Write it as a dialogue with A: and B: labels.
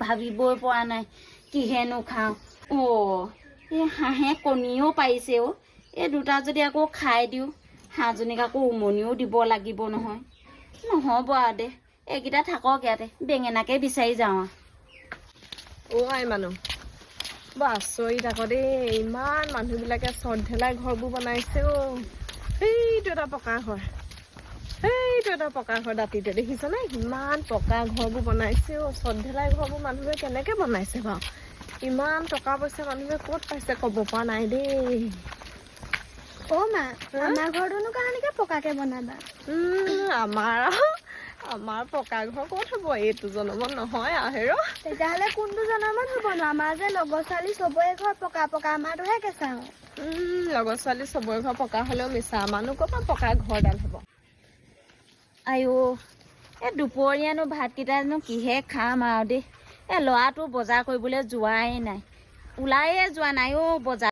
A: ভাবিবই পৰা নাই কিহেনো খাওঁ এই হাঁহে কণীও পাৰিছে এই দুটা যদি আকৌ খাই দিওঁ হাঁহজনীক আকৌ উমনিও দিব লাগিব নহয় নহ'ব আৰু দে এইকেইটা থাকক ইয়াতে বেঙেনাকে বিচাৰি যাওঁ
B: আই মানুহ বৰ আচৰিত আকৌ দেই ইমান মানুহবিলাকে চৰ্ধেলাই ঘৰবোৰ বনাইছে সেইটো এটা পকা ঘৰ দাঁতিতে দেখিছনে ইমান পকা ঘৰবোৰ বনাইছে চৰ্ধেলাই ঘৰবোৰ মানুহে কেনেকে বনাইছে বাৰু ইমান টকা পইচা মানুহে ক'ত পাইছে ক'ব পৰা নাই দেই
C: মা আমাৰ ঘৰটোনো কাৰণেকে পকাকে বনাবা
B: আমাৰ পকা ঘৰ ক'ত হ'ব এইটো জনমত নহয় আহেৰ
C: তেতিয়াহ'লে কোনটো জনমত হ'ব ন আমাৰ যে লগৰ ছোৱালী চবৰে ঘৰ পকা আমাৰটোহে কেঁচা
B: লগৰ ছোৱালী চবৰে ঘৰ পকা হ'লেও মিছা মানুহ ক'ৰ পৰা পকা ঘৰডাল হ'ব
A: আইও এই দুপৰীয়ানো ভাতকেইটানো কিহে খাম আৰু দেই ল'ৰাটো বজাৰ কৰিবলৈ যোৱাই নাই ওলায়ে যোৱা নাই বজাৰ